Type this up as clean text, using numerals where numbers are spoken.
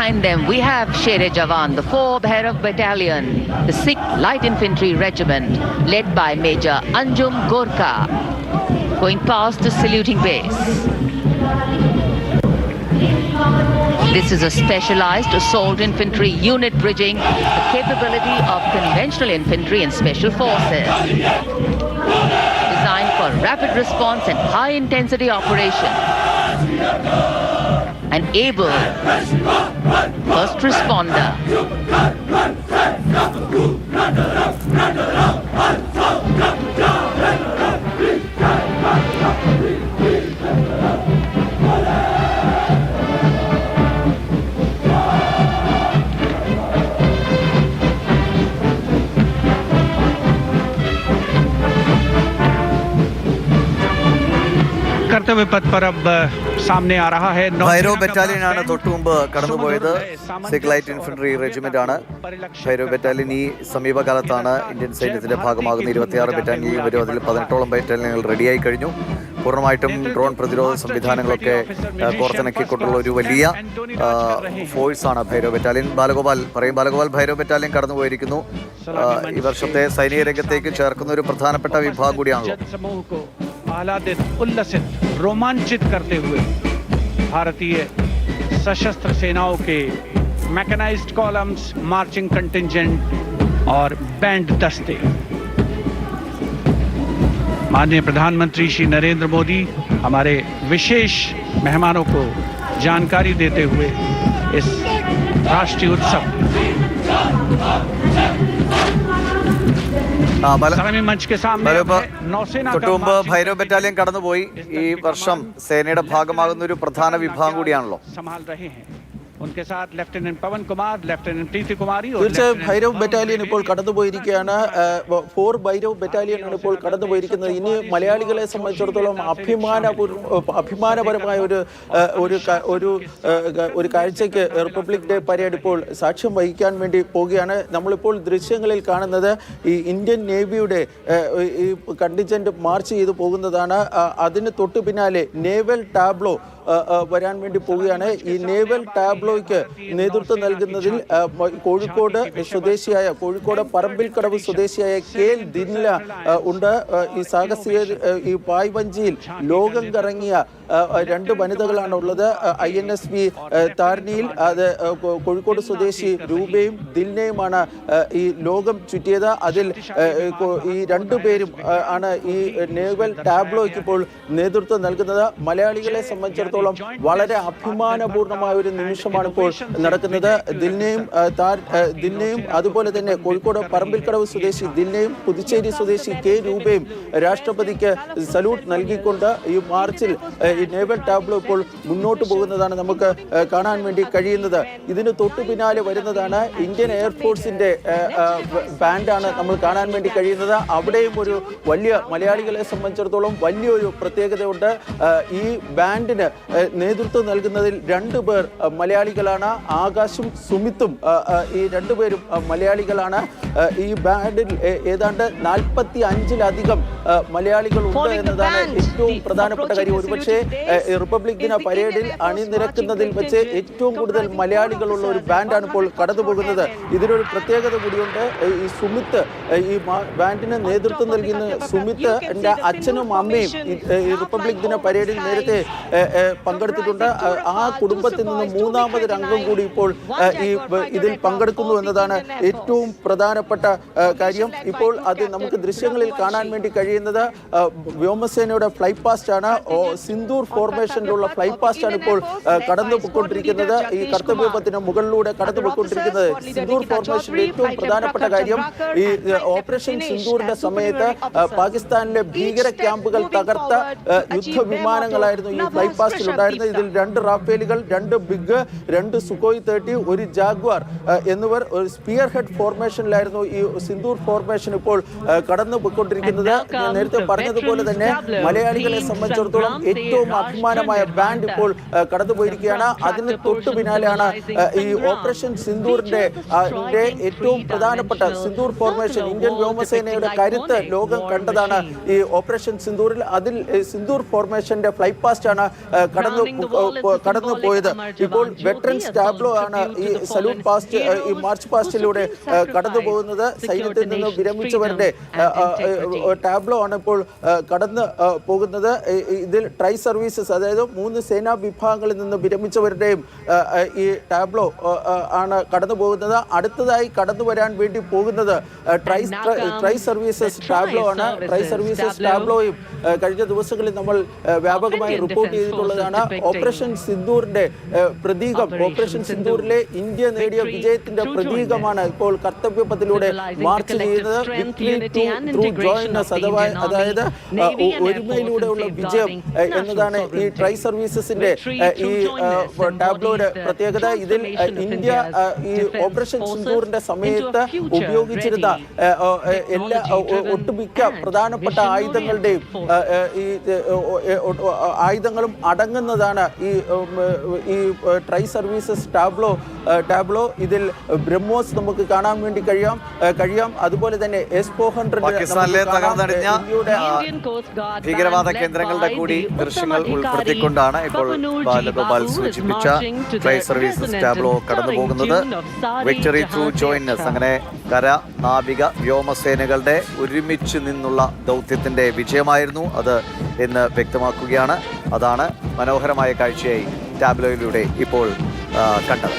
behind them, we have Sher-e Jawan, the 4th Bhairav Battalion, the 6th Light Infantry Regiment, led by Major Anjum Gorkha, going past the saluting base. This is a specialized assault infantry unit bridging the capability of conventional infantry and special forces. Designed for rapid response and high-intensity operation. An able first responder. कर्तव्य पथ पर अब सामने आ रहा है ഭൈരവ് ബറ്റാലിയനാണ് തൊട്ടു മുമ്പ് കടന്നുപോയത്. സിഖ് ലൈറ്റ് ഇൻഫൻട്രി റെജിമെന്റ് ആണ് ഭൈരവ് ബറ്റാലിയൻ. ഈ സമീപകാലത്താണ് ഇന്ത്യൻ സൈന്യത്തിന്റെ ഭാഗമാകുന്ന 26 ബറ്റാലിയൻ വരും. അതിൽ 18ഓളം ബറ്റാലിയനുകൾ റെഡിയായി കഴിഞ്ഞു. പൂർണ്ണമായിട്ടും ഡ്രോൺ പ്രതിരോധ സംവിധാനങ്ങളൊക്കെ കോർത്തിണക്കിക്കൊണ്ടുള്ള ഒരു വലിയ ഫോഴ്സാണ് ഭൈരവ് ബറ്റാലിയൻ. ബാലഗോപാൽ ഭൈരവ് ബറ്റാലിയൻ കടന്നുപോയിരിക്കുന്നു. ഈ വർഷത്തെ സൈനിക രംഗത്തേക്ക് ചേർക്കുന്ന ഒരു പ്രധാനപ്പെട്ട വിഭാഗം കൂടിയാണല്ലോ. आह्लादित, उल्लसित, रोमांचित करते हुए भारतीय सशस्त्र सेनाओं के मैकेनाइज्ड कॉलम्स, मार्चिंग कंटिंजेंट और बैंड दस्ते माननीय प्रधानमंत्री श्री नरेंद्र मोदी हमारे विशेष मेहमानों को जानकारी देते हुए इस राष्ट्रीय उत्सव തൊട്ടുമുമ്പ് ഭൈരവ് ബറ്റാലിയൻ കടന്നുപോയി. ഈ വർഷം സേനയുടെ ഭാഗമാകുന്ന ഒരു പ്രധാന വിഭാഗം കൂടിയാണല്ലോ. തീർച്ചയായും ഭൈരവ് ബറ്റാലിയൻ ഇപ്പോൾ കടന്നുപോയിരിക്കുകയാണ്. 4 ഭൈരവ് ബറ്റാലിയൻ ആണ് ഇപ്പോൾ കടന്നുപോയിരിക്കുന്നത്. ഇനി മലയാളികളെ സംബന്ധിച്ചിടത്തോളം അഭിമാനപരമായ ഒരു കാഴ്ചയ്ക്ക് റിപ്പബ്ലിക് ഡേ പരേഡ് ഇപ്പോൾ സാക്ഷ്യം വഹിക്കാൻ വേണ്ടി പോവുകയാണ്. നമ്മളിപ്പോൾ ദൃശ്യങ്ങളിൽ കാണുന്നത് ഈ ഇന്ത്യൻ നേവിയുടെ ഈ കണ്ടിജന്റ് മാർച്ച് ചെയ്ത് പോകുന്നതാണ്. അതിന് തൊട്ടു പിന്നാലെ നേവൽ ടാബ്ലോ വരാൻ വേണ്ടി പോവുകയാണ്. ഈ നേവൽ ടാബ്ലോയ്ക്ക് നേതൃത്വം നൽകുന്നതിൽ കോഴിക്കോട് പറമ്പിൽക്കടവ് സ്വദേശിയായ KL ദിൻല ഉണ്ട്. ഈ സാഹസിക ഈ പായ്വഞ്ചിയിൽ ലോകം കറങ്ങിയ 2 വനിതകളാണ് ഉള്ളത്. INSV താരണിയിൽ അത് കോഴിക്കോട് സ്വദേശി രൂപയും ദിൽനയുമാണ് ഈ ലോകം ചുറ്റിയത്. അതിൽ ഈ 2 പേരും ആണ് ഈ നേവൽ ടാബ്ലോയ്ക്ക് ഇപ്പോൾ നേതൃത്വം നൽകുന്നത്. മലയാളികളെ സംബന്ധിച്ചിടത്തോളം വളരെ അഭിമാനപൂർണമായ ഒരു നിമിഷമാണ് ഇപ്പോൾ നടക്കുന്നത്. ദിൽനയും അതുപോലെ തന്നെ കോഴിക്കോട് പറമ്പിൽക്കടവ് സ്വദേശി ദിൽനയും പുതുച്ചേരി സ്വദേശി K രൂപയും രാഷ്ട്രപതിക്ക് സല്യൂട്ട് നൽകിക്കൊണ്ട് ഈ മാർച്ചിൽ ഈ നേവൽ ടാബ്ലോ ഇപ്പോൾ മുന്നോട്ട് പോകുന്നതാണ് നമുക്ക് കാണാൻ വേണ്ടി കഴിയുന്നത്. ഇതിന് തൊട്ടു പിന്നാലെ വരുന്നതാണ് ഇന്ത്യൻ എയർഫോഴ്സിന്റെ ബാൻഡാണ് നമ്മൾ കാണാൻ വേണ്ടി കഴിയുന്നത്. അവിടെയും ഒരു വലിയ മലയാളികളെ സംബന്ധിച്ചിടത്തോളം വലിയൊരു പ്രത്യേകതയുണ്ട്. ഈ ബാൻഡിന് നേതൃത്വം നൽകുന്നതിൽ 2 പേർ മലയാളികളാണ്. ആകാശും സുമിത്തും ഈ 2 പേരും മലയാളികളാണ്. ഈ ബാൻഡിൽ ഏതാണ്ട് 45-ലധികം മലയാളികളുണ്ട് എന്നതാണ് ഏറ്റവും പ്രധാനപ്പെട്ട കാര്യം. ഒരുപക്ഷെ റിപ്പബ്ലിക് ദിന പരേഡിൽ അണിനിരക്കുന്നതിൽ വെച്ച് ഏറ്റവും കൂടുതൽ മലയാളികളുള്ള ഒരു ബാൻഡാണ് ഇപ്പോൾ കടന്നു പോകുന്നത്. ഇതിനൊരു പ്രത്യേകത കൂടിയുണ്ട്. ഈ സുമിത്ത് ഈ ബാൻഡിന് നേതൃത്വം നൽകുന്ന സുമിത്ത് എൻ്റെ അച്ഛനും അമ്മയും ഈ റിപ്പബ്ലിക് ദിന പരേഡിൽ നേരത്തെ പങ്കെടുത്തിട്ടുണ്ട്. ആ കുടുംബത്തിൽ നിന്ന് 3ാമതൊരു അംഗം കൂടി ഇപ്പോൾ ഈ ഇതിൽ പങ്കെടുക്കുന്നു എന്നതാണ് ഏറ്റവും പ്രധാനപ്പെട്ട കാര്യം. ഇപ്പോൾ അത് നമുക്ക് ദൃശ്യങ്ങളിൽ കാണാൻ വേണ്ടി കഴിയുന്നത് വ്യോമസേനയുടെ ഫ്ലൈ പാസ്റ്റ് ആണ്. സിന്ദൂർ ഫോർമേഷനിലുള്ള ഫ്ലൈ പാസ്റ്റ് ആണ് ഇപ്പോൾ കടന്നു പോയിക്കൊണ്ടിരിക്കുന്നത്. ഈ കർത്തവ്യപഥത്തിന് മുകളിലൂടെ കടന്നു പോയിക്കൊണ്ടിരിക്കുന്നത്. സിന്ദൂർ ഫോർമേഷന്റെ ഏറ്റവും പ്രധാനപ്പെട്ട കാര്യം ഈ ഓപ്പറേഷൻ സിന്ദൂറിന്റെ സമയത്ത് പാകിസ്ഥാനിലെ ഭീകര ക്യാമ്പുകൾ തകർത്ത യുദ്ധവിമാനങ്ങളായിരുന്നു ഈ ഫ്ലൈ പാസ്റ്റിൽ ഉണ്ടായിരുന്നത്. ഇതിൽ 2 റാഫേലുകൾ, 2 ബിഗ്, 2 സുഖോയ് 30, 1 ജാഗ്വാർ എന്നിവർ ഒരു സ്പിയർ ഹെഡ് ഫോർമേഷനിലായിരുന്നു ഈ സിന്ദൂർ ഫോർമേഷൻ ഇപ്പോൾ കടന്നു പോയിക്കൊണ്ടിരിക്കുന്നത്. ഞാൻ നേരത്തെ പറഞ്ഞതുപോലെ തന്നെ മലയാളികളെ സംബന്ധിച്ചിടത്തോളം ഏറ്റവും ഏറ്റവും അഭിമാനമായ ബാൻഡ് ഇപ്പോൾ കടന്നുപോയിരിക്കുകയാണ്. അതിന് തൊട്ടു പിന്നാലെയാണ് ഈ ഓപ്പറേഷൻ സിന്ദൂറിന്റെ ഏറ്റവും പ്രധാനപ്പെട്ട സിന്ദൂർ ഫോർമേഷൻ. ഇന്ത്യൻ വ്യോമസേനയുടെ കരുത്ത് ലോകം കണ്ടതാണ് ഈ ഓപ്പറേഷൻ സിന്ദൂറിൽ. അതിൽ സിന്ദൂർ ഫോർമേഷന്റെ ഫ്ലൈ പാസ്റ്റ് ആണ് കടന്നു പോയത്. ഇപ്പോൾ വെറ്ററൻസ് ടാബ്ലോ ആണ് ഈ സല്യൂട്ട് പാസ്റ്റ്, ഈ മാർച്ച് പാസ്റ്റിലൂടെ കടന്നു പോകുന്നത്. സൈന്യത്തിൽ നിന്ന് വിരമിച്ചവരുടെ ടാബ്ലോ ആണ് ഇപ്പോൾ കടന്നു പോകുന്നത്. ഇതിൽ ട്രൈ സർവീസസ്, അതായത് 3 സേനാ വിഭാഗങ്ങളിൽ നിന്ന് വിരമിച്ചവരുടെയും ഈ ടാബ്ലോ ആണ് കടന്നു പോകുന്നത്. അടുത്തതായി കടന്നു വരാൻ വേണ്ടി പോകുന്നത് ട്രൈ സർവീസസ് ടാബ്ലോ ആണ്. ട്രൈ സർവീസസ് ടാബ്ലോയും കഴിഞ്ഞ ദിവസങ്ങളിൽ നമ്മൾ വ്യാപകമായി റിപ്പോർട്ട് ചെയ്തിട്ടുള്ളതാണ്. ഓപ്പറേഷൻ സിന്ദൂറിന്റെ പ്രതീകം, ഓപ്പറേഷൻ സിന്ദൂറിലെ ഇന്ത്യ നേടിയ വിജയത്തിന്റെ പ്രതീകമാണ് ഇപ്പോൾ കർത്തവ്യപഥിലൂടെ മാർച്ച് ചെയ്യുന്നത്. വിക്ടറി ത്രൂ ജോയിനസ്, അതായത് ഒരുമയിലൂടെയുള്ള വിജയം എന്നതാണ് ഈ ട്രൈ സർവീസസിന്റെ ഈ ടാബ്ലോയുടെ പ്രത്യേകത. ഇതിൽ ഇന്ത്യ ഈ ഓപ്പറേഷൻ സിന്ദൂറിന്റെ സമയത്ത് ഉപയോഗിച്ചിരുന്ന എല്ലാ ഒട്ടുമിക്ക പ്രധാനപ്പെട്ട ആയുധങ്ങളുടെയും ആയുധങ്ങളും അടങ്ങുന്നതാണ് ഈ ട്രൈ സർവീസസ് ടാബ്ലോ. ഇതിൽ ബ്രഹ്മോസ് നമുക്ക് കാണാൻ വേണ്ടി കഴിയാം. അതുപോലെ തന്നെ S-400 പാകിസ്ഥാനിലെ തകർന്നടിഞ്ഞ ഭീകരവാദ കേന്ദ്രങ്ങളുടെ കൂടി ദൃശ്യങ്ങൾ ഉൾപ്പെടുത്തിക്കൊണ്ടാണ് ഇപ്പോൾ ബാലഗോപാൽ സൂചിപ്പിച്ച ട്രൈ സർവീസസ് ടാബ്ലോ കടന്നു പോകുന്നത്. വിക്ടറി ത്രൂ ജോയിനസ്, അങ്ങനെ കര, നാവിക, വ്യോമസേനകളുടെ ഒരുമിച്ച് നിന്നുള്ള ദൗത്യത്തിന്റെ വിജയമായിരുന്നു അത് എന്ന് വ്യക്തമാക്കുകയാണ്. അതാണ് മനോഹരമായ കാഴ്ചയായി ടാബ്ലോയിലൂടെ ഇപ്പോൾ കണ്ടത്.